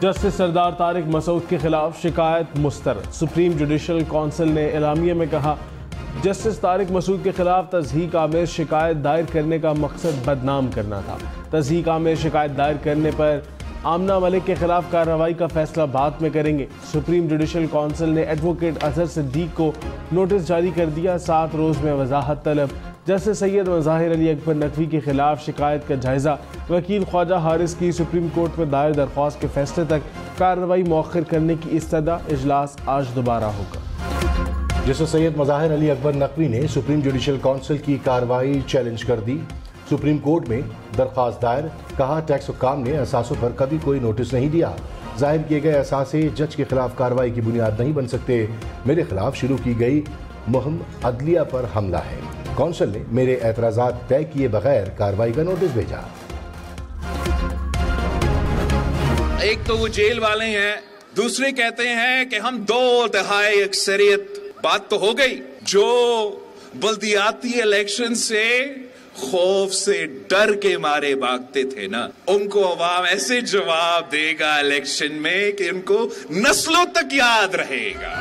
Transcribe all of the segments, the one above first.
Justice सरदार तारिक मसूद के खिलाफ शिकायत मुस्तरद। सुप्रीम जुडिशल काउंसिल ने एलामिया में कहा, जस्टिस तारिक मसूद के खिलाफ तज़हीक आमेर शिकायत दायर करने का मकसद बदनाम करना था। तज़हीक आमेर शिकायत दायर करने पर आमना मलिक के खिलाफ कार्रवाई का फैसला बाद में करेंगे। सुप्रीम जुडिशल काउंसिल ने एडवोकेट अजहर सिद्दीक को नोटिस जारी कर दिया। 7 रोज़ में वजाहत तलब। जस्टिस सैयद मज़ाहिर अली अकबर नकवी के खिलाफ शिकायत का जायजा। वकील ख्वाजा हारिस की सुप्रीम कोर्ट में दायर दरख्वास्त के फैसले तक कार्रवाई मौखर करने की इस्तदा। इजलास आज दोबारा होगा। जस्टिस सैयद मज़ाहिर अली अकबर नकवी ने सुप्रीम जुडिशल काउंसिल की कार्रवाई चैलेंज कर दी। सुप्रीम कोर्ट में दरख्वास्त दायर। कहा, टैक्स हुक्काम ने असासों पर कभी कोई नोटिस नहीं दिया। जाहिर किए गए असासे जज के खिलाफ कार्रवाई की बुनियाद नहीं बन सकते। मेरे खिलाफ शुरू की गई मुहिम अदलिया पर हमला है। काउंसिल ने मेरे एतराज़ात तय किए बगैर कार्रवाई का नोटिस भेजा। एक तो वो जेल वाले हैं, दूसरे कहते हैं कि हम 2/3 अक्सरियत। बात तो हो गई। जो बल्दियाती इलेक्शन से खौफ से डर के मारे भागते थे ना, उनको अवाम ऐसे जवाब देगा इलेक्शन में कि उनको नस्लों तक याद रहेगा।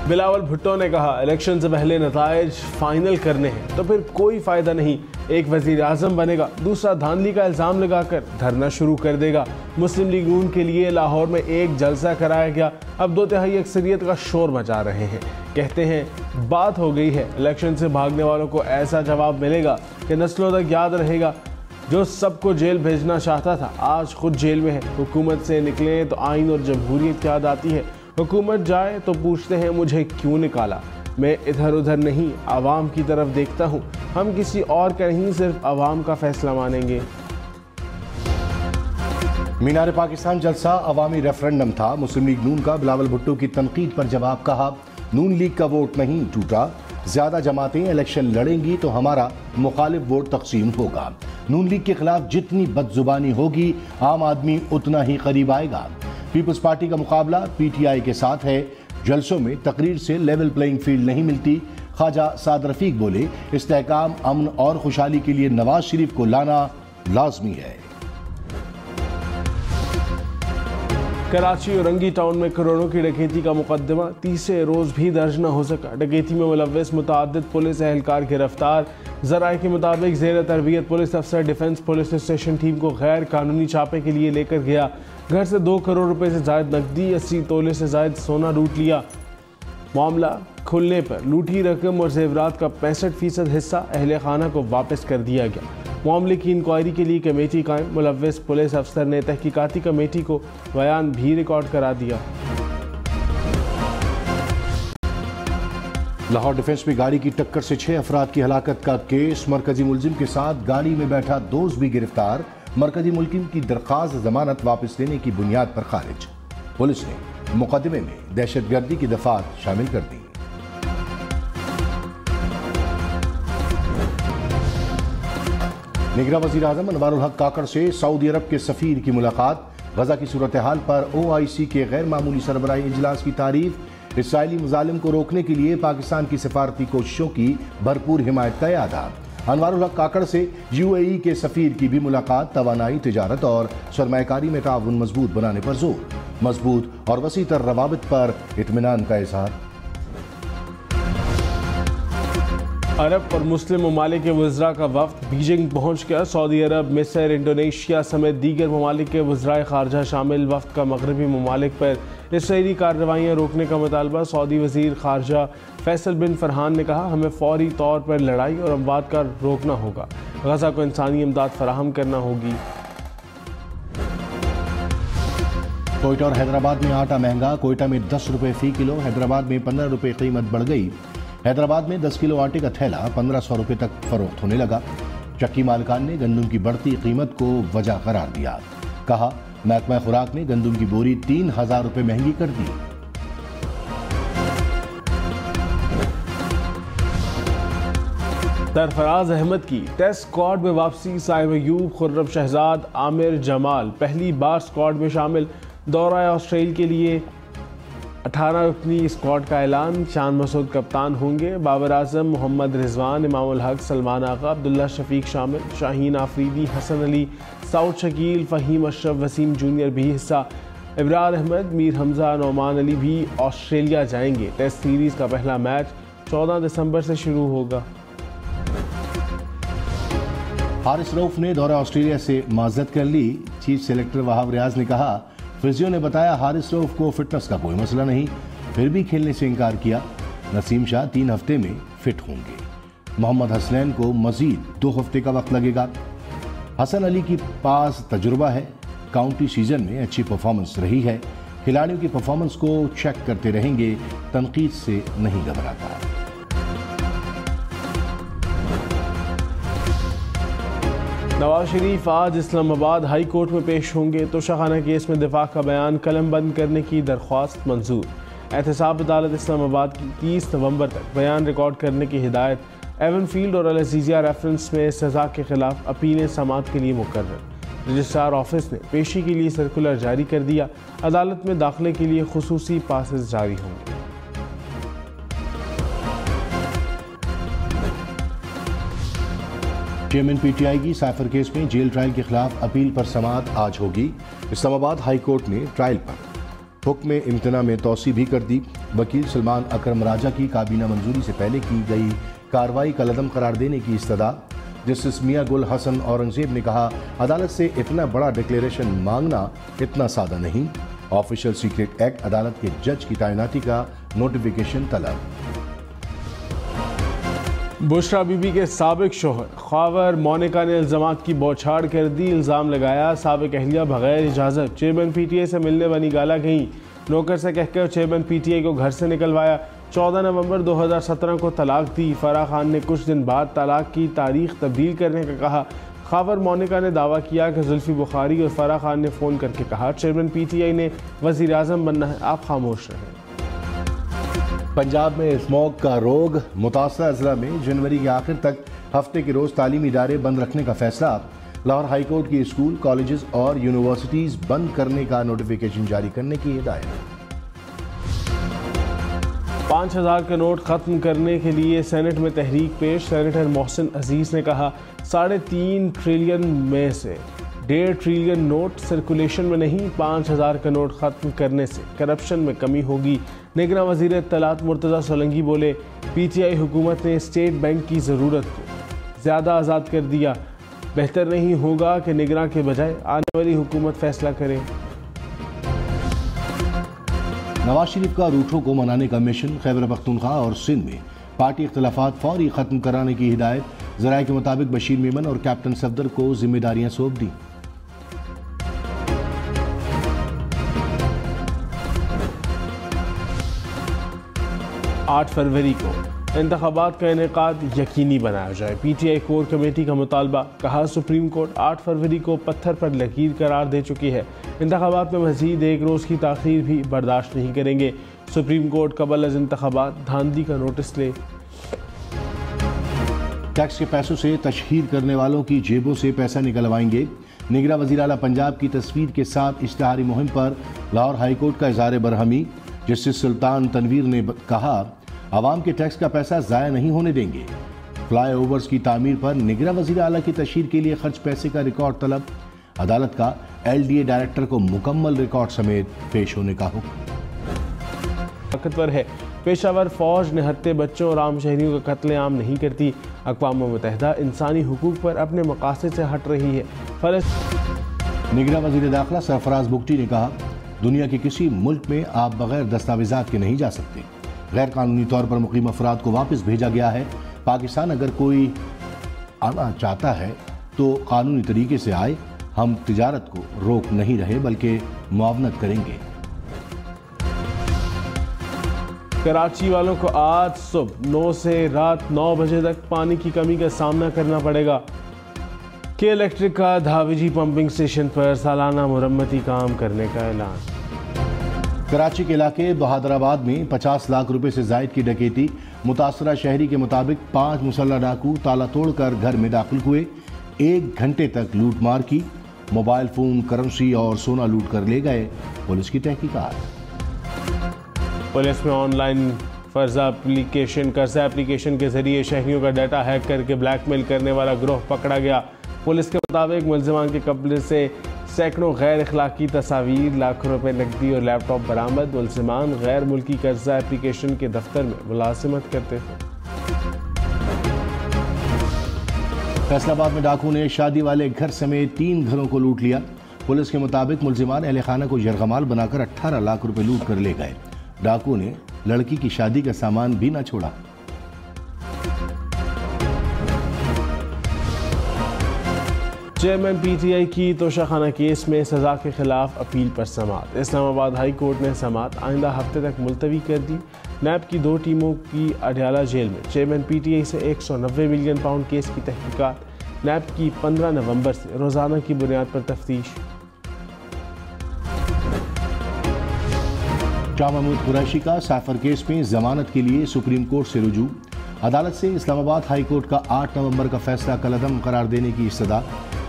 बिलावल भुट्टो ने कहा, इलेक्शन से पहले नताइज फाइनल करने हैं तो फिर कोई फायदा नहीं। एक वजीर आजम बनेगा, दूसरा धांधली का इल्जाम लगाकर धरना शुरू कर देगा। मुस्लिम लीग नून के लिए लाहौर में एक जलसा कराया गया। अब 2/3 अक्सरियत का शोर मचा रहे हैं। कहते हैं बात हो गई है। इलेक्शन से भागने वालों को ऐसा जवाब मिलेगा कि नस्लों तक याद रहेगा। जो सबको जेल भेजना चाहता था आज खुद जेल में है। हुकूमत से निकले तो आइन और जमहूरियत याद आती है। हुकूमत जाए तो पूछते हैं मुझे क्यों निकाला। मैं इधर उधर नहीं, आवाम की तरफ देखता हूँ। हम किसी और का नहीं, सिर्फ आवाम का फैसला मानेंगे। मीनार पाकिस्तान जलसा अवामी रेफरेंडम था। मुस्लिम लीग नून का बिलावल भुट्टो की तनकीद पर जवाब। कहा, नून लीग का वोट नहीं टूटा। ज्यादा जमातें इलेक्शन लड़ेंगी तो हमारा मुखालिफ वोट तकसीम होगा। नून लीग के खिलाफ जितनी बदजुबानी होगी आम आदमी उतना ही करीब आएगा। पीपल्स पार्टी का मुकाबला पीटीआई के साथ है। जलसों में तकरीर से लेवल प्लेइंग फील्ड नहीं मिलती। ख्वाजा साद रफीक बोले, इस्तेहकाम, अमन और खुशहाली के लिए नवाज शरीफ को लाना लाजमी है। कराची और रंगी टाउन में करोड़ों की डकैती का मुकदमा 30 रोज भी दर्ज न हो सका। डकैती में मुलव्वस मुतअद्दिद पुलिस एहलकार गिरफ्तार। ज़राए के मुताबिक ज़ेर तरबियत पुलिस अफसर डिफेंस पुलिस स्टेशन टीम को गैर कानूनी छापे के लिए लेकर गया। घर से 2 करोड़ रुपए से जायद नकदी, 80 तोले से जायद सोना लूट लिया। मामला खुलने पर लूटी रकम और जेवरात का 65% हिस्सा अहले खाना को वापस कर दिया गया। मामले की इंक्वायरी के लिए कमेटी कायम। मुलव्वस पुलिस अफसर ने तहकीकाती कमेटी को बयान भी रिकॉर्ड करा दिया। लाहौर डिफेंस में गाड़ी की टक्कर से 6 अफराद की हलाकत का केस। मरकजी मुलजिम के साथ गाड़ी में बैठा दोस्त भी गिरफ्तार। मरकजी मुलजिम की दरख्वास्त जमानत वापस लेने की बुनियाद पर खारिज। पुलिस ने मुकदमे में दहशतगर्दी की दफात शामिल कर दी। निगरान वज़ीर आज़म अनवारुल हक काकड़ से सऊदी अरब के सफ़ीर की मुलाकात। गजा की सूरत हाल पर OIC के गैर मामूली सरबराही इजलास की तारीफ। इसराइली मुजालिम को रोकने के लिए पाकिस्तान की सिफारती कोशिशों की भरपूर हिमायत का यादा। अनवारुल हक काकड़ से UAE के सफ़ीर की भी मुलाकात। तवानाई, तिजारत और सरमायाकारी में ताउन मजबूत बनाने पर जोर। मजबूत और वसी तर रवाबित पर इत्मीनान का इज़हार। अरब और मुस्लिम ममालिक के वज़रा का वफ़द बीजिंग पहुँच गया। सऊदी अरब, मिस्र, इंडोनेशिया समेत दीगर ममालिक के वज़राए ख़ारजा शामिल। वफ़द का मगरबी ममालिक पर इसराइली कार्रवाइयाँ रोकने का मुतालबा। सऊदी वज़ीर ख़ारजा फैसल बिन फरहान ने कहा, हमें फ़ौरी तौर पर लड़ाई और अमवात का रोकना होगा। गजा को इंसानी इमदाद फराहम करना होगी। कोयटा और हैदराबाद में आटा महंगा। कोयटा में 10 रुपये फ़ी किलो, हैदराबाद में 15 रुपये कीमत बढ़ गई। हैदराबाद में 10 किलो आटे का थैला 1500 रुपये तक फरोख्त होने लगा। चक्की मालिकान ने गंदम की बढ़ती कीमत को वजह करार दिया। कहा, महकमा खुराक ने गंदम की बोरी 3000 रुपये महंगी कर दी। सरफराज अहमद की टेस्ट स्क्वाड में वापसी। साहिब अयूब, खुर्रम शहजाद, आमिर जमाल पहली बार स्क्वाड में शामिल। दौरा ऑस्ट्रेलिया के लिए 18 रुकनी स्क्वाड का ऐलान, शान मसूद कप्तान होंगे, बाबर आजम, मोहम्मद रिजवान, इमामुल हक, सलमान आगा, अब्दुल्ला शफीक शामिल, शाहीन आफरीदी, हसन अली, साउद शकील, फ़हीम अशरफ, वसीम जूनियर भी हिस्सा, इब्रार अहमद, मीर हमजा, नौमान अली भी ऑस्ट्रेलिया जाएंगे। टेस्ट सीरीज़ का पहला मैच 14 दिसंबर से शुरू होगा। हारिस रऊफ ने दौरा ऑस्ट्रेलिया से माजरत कर ली। चीफ सेलेक्टर वहाब रियाज ने कहा, फिजियो ने बताया हारिस रऊफ को फिटनेस का कोई मसला नहीं, फिर भी खेलने से इनकार किया। नसीम शाह 3 हफ्ते में फिट होंगे। मोहम्मद हसनैन को मजीद 2 हफ्ते का वक्त लगेगा। हसन अली के पास तजुर्बा है, काउंटी सीजन में अच्छी परफॉर्मेंस रही है, खिलाड़ियों की परफॉर्मेंस को चेक करते रहेंगे, तनकीद से नहीं घबराता। नवाज शरीफ आज इस्लामाबाद हाई कोर्ट में पेश होंगे। तोशाखाना केस में दिफा का बयान कलम बंद करने की दरख्वास्त मंजूर। एहतसाब अदालत इस्लामाबाद की 30 नवंबर तक बयान रिकॉर्ड करने की हिदायत। एवन फील्ड और अल अजीज़िया रेफरेंस में सज़ा के खिलाफ अपीलें समाअत के लिए मुकर्रर। रजिस्ट्रार ऑफिस ने पेशी के लिए सर्कुलर जारी कर दिया। अदालत में दाखिले के लिए खुसूसी पासेस जारी होंगे। चेयरमैन पीटीआई की साइफर केस में जेल ट्रायल के खिलाफ अपील पर समाअत आज होगी। इस्लामाबाद हाई कोर्ट ने ट्रायल पर हुक्म इम्तना में तौसी भी कर दी। वकील सलमान अकरम राजा की काबीना मंजूरी से पहले की गई कार्रवाई कलअदम करार देने की इस्तदा। जस्टिस मियां गुल हसन औरंगजेब ने कहा, अदालत से इतना बड़ा डिक्लेरेशन मांगना इतना सादा नहीं। ऑफिशियल सीक्रेट एक्ट अदालत के जज की तैनाती का नोटिफिकेशन तलब। बुशरा बीबी के साबिक शोहर ख्वावर मोनिका ने इल्ज़ामात की बौछार कर दी। इल्ज़ाम लगाया, साबिक अहलिया बगैर इजाज़त चेयरमैन पीटीआई से मिलने बनी गाला गई। नौकर से कहकर चेयरमैन पीटीआई को घर से निकलवाया। 14 नवंबर 2017 को तलाक दी। फराह खान ने कुछ दिन बाद तलाक की तारीख तब्दील करने का कहा। ख्वावर मोनिका ने दावा किया कि जुल्फी बुखारी और फराह खान ने फ़ोन करके कहा, चेयरमैन पीटीआई ने वज़ीर आज़म बनना है, आप खामोश रहें। पंजाब में स्मोक का रोग, मुतासरा अजला में जनवरी के आखिर तक हफ्ते के रोज तालीमी इदारे बंद रखने का फैसला। लाहौर हाई कोर्ट की स्कूल, कॉलेजेस और यूनिवर्सिटीज बंद करने का नोटिफिकेशन जारी करने की हिदायत। 5000 का नोट खत्म करने के लिए सेनेट में तहरीक पेश। सेनेटर मोहसिन अजीज ने कहा, 3.5 ट्रिलियन में से 1.5 ट्रिलियन नोट सर्कुलेशन में नहीं, 5000 का नोट खत्म करने से करप्शन में कमी होगी। निगरां वज़ीर इत्तलात मुर्तज़ा सोलंकी बोले, पीटीआई हुकूमत ने स्टेट बैंक की ज़रूरत को ज़्यादा आज़ाद कर दिया। बेहतर नहीं होगा कि निगरां के बजाय आने वाली हुकूमत फैसला करे। नवाज शरीफ का रूठों को मनाने का मिशन। खैबर पख्तूनख्वा और सिंध में पार्टी इख्तलाफात फौरी ख़त्म कराने की हिदायत। ज़राए के मुताबिक बशीर मेमन और कैप्टन सफदर को जिम्मेदारियां सौंप दी। आठ फरवरी को इंतखाबात का इनेकाद यकीनी बनाया जाए। पीटीआई कोर कमेटी का मुतालबा। कहा, सुप्रीम कोर्ट 8 फरवरी को पत्थर पर लकीर करार दे चुकी है। इंतखाबात में मजीद 1 रोज़ की ताख़ीर भी बर्दाश्त नहीं करेंगे। सुप्रीम कोर्ट कबल अज़ इंतखाबात धांधली का नोटिस ले। टैक्स के पैसों से तशहीर करने वालों की जेबों से पैसा निकलवाएंगे। निगरां वज़ीर आला पंजाब की तस्वीर के साथ इश्तिहारी मुहिम पर लाहौर हाई कोर्ट का इज़हार बरहमी। जस्टिस सुल्तान तनवीर ने कहा, आवाम के टैक्स का पैसा ज़ाया नहीं होने देंगे। फ्लाई ओवर्स की तामीर पर निगरां वज़ीर आला की तशहीर के लिए खर्च पैसे का रिकॉर्ड तलब। अदालत का LDA डायरेक्टर को मुकम्मल रिकॉर्ड समेत पेश होने का हुक्म। ताकतवर है, पेशावर फौज निहत्ते बच्चों और आम शहरियों का कत्लेआम नहीं करती। अक़वाम मुत्तहिदा इंसानी हुकूक पर अपने मकासद से हट रही है। निगरां वज़ीर दाखिला सरफराज बुगटी ने कहा, दुनिया के किसी मुल्क में आप बगैर दस्तावेजात के नहीं जा सकते। गैर कानूनी तौर पर मुकीम अफराद को वापस भेजा गया है। पाकिस्तान अगर कोई आना चाहता है तो कानूनी तरीके से आए। हम तिजारत को रोक नहीं रहे बल्कि मुआवनत करेंगे। कराची वालों को आज सुबह 9 से रात 9 बजे तक पानी की कमी का सामना करना पड़ेगा। के इलेक्ट्रिक का धाविजी पंपिंग स्टेशन पर सालाना मुरम्मती काम करने का ऐलान। कराची के इलाके बहादराबाद में 50 लाख रुपए से जायद की डकैती। मुतासरा शहरी के मुताबिक 5 मुसल्लह डाकू ताला तोड़कर घर में दाखिल हुए। 1 घंटे तक लूटमार की। मोबाइल फोन, करेंसी और सोना लूट कर ले गए। पुलिस की तहकीकात। पुलिस में ऑनलाइन कर्जा एप्लीकेशन के जरिए शहरियों का डाटा हैक करके ब्लैकमेल करने वाला गिरोह पकड़ा गया। पुलिस के मुताबिक मुलजिमान के कब्जे से सैकड़ों गैर अखलाकी तस्वीर, लाखों रुपए नकदी और लैपटॉप बरामद। मुलजिमान गैर मुल्की कर्जा एप्लीकेशन के दफ्तर में मुलाजिमत करते थे। फैसलाबाद में डाकू ने शादी वाले घर समेत 3 घरों को लूट लिया। पुलिस के मुताबिक मुलजिमान अहले खाना को यरगमाल बनाकर 18 लाख रुपए लूट कर ले गए। डाकू ने लड़की की शादी का सामान भी न छोड़ा। चेयरमैन पीटीआई की तोशाखाना केस में सजा के खिलाफ अपील पर समाअत। इस्लामाबाद हाई कोर्ट ने समाअत आइंदा हफ्ते तक मुलतवी कर दी। नैब की 2 टीमों की अडयाला जेल में चेयरमैन पीटीआई से 190 मिलियन पाउंड केस की तहकीकात। नैब की 15 नवंबर से रोजाना की बुनियाद पर तफ्तीश। शाह महमूद कुरैशी का साफर केस में जमानत के लिए सुप्रीम कोर्ट से रुजू। अदालत से इस्लामाबाद हाई कोर्ट का 8 नवंबर का फैसला कलअदम करार देने की इस्तदा।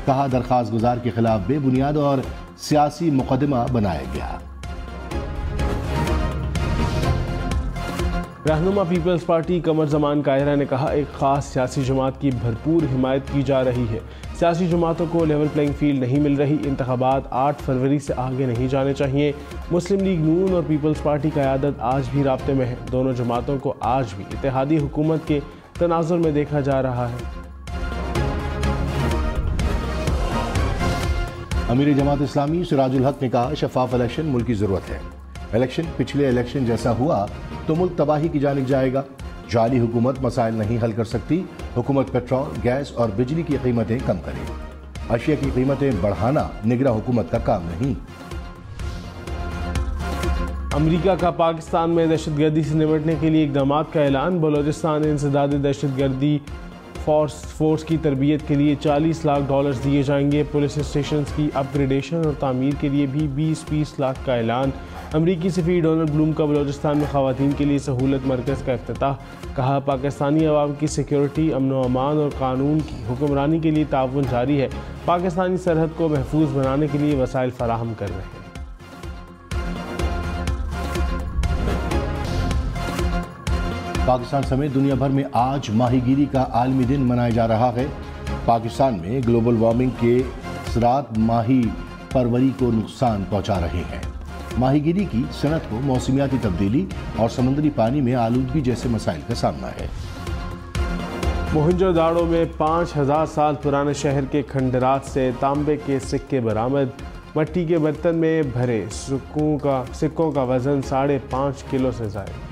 कहा दरखास्त गुजार के खिलाफ बेबुनियाद और सियासी मुकदमा बनाया गया। रहनुमा पीपल्स पार्टी कमर जमान कायरा ने कहा एक खास सियासी जमात की भरपूर हिमायत की जा रही है। सियासी जमातों को लेवल प्लेइंग फील्ड नहीं मिल रही। इंतखाबात 8 फरवरी से आगे नहीं जाने चाहिए। मुस्लिम लीग नून और पीपल्स पार्टी का क़यादत आज भी राब्ते में है। दोनों जमातों को आज भी इत्तेहादी हुकूमत के तनाजुर में देखा जा रहा है। अमीर जमात इस्लामी सिराजुल हक ने कहा शफाफ इलेक्शन मुल्क की ज़रूरत है। इलेक्शन पिछले इलेक्शन जैसा हुआ तो मुल्क तबाही की जानिब जाएगा। जाली हुकूमत मसाइल नहीं हल कर सकती। हुकूमत पेट्रोल, गैस और बिजली की कीमतें कम करे। अशिया की कीमतें बढ़ाना निगरां हुकूमत का काम नहीं। अमेरिका का पाकिस्तान में दहशतगर्दी से निपटने के लिए इक़दाम का ऐलान। बलोचिस्तान में इंसदाद दहशतगर्दी फोर्स की तरबियत के लिए $40 लाख दिए जाएंगे। पुलिस स्टेशन की अपग्रेडेशन और तामीर के लिए भी 20 लाख का ऐलान। अमरीकी सफ़ीर डोनाल्ड ब्लूम का बलोचिस्तान में ख़वातीन के लिए सहूलत मरकज़ का इफ्तिताह। कहा पाकिस्तानी अवाम की सिक्योरिटी, अमन व अमान और कानून की हुक्मरानी के लिए ताउन जारी है। पाकिस्तानी सरहद को महफूज बनाने के लिए वसाइल फराहम कर रहे हैं। पाकिस्तान समेत दुनिया भर में आज माहीगीरी का आलमी दिन मनाया जा रहा है। पाकिस्तान में ग्लोबल वार्मिंग के असरात माही परवरी को नुकसान पहुंचा रहे हैं। माहीगीरी की सनत को मौसमियाती तब्दीली और समुद्री पानी में आलूदगी जैसे मसाइल का सामना है। मोहनजोदाड़ो में 5000 साल पुराने शहर के खंडरात से तांबे के सिक्के बरामद। मट्टी के बर्तन में भरे सिक्कों का वजन 5.5 किलो से ज़ायद।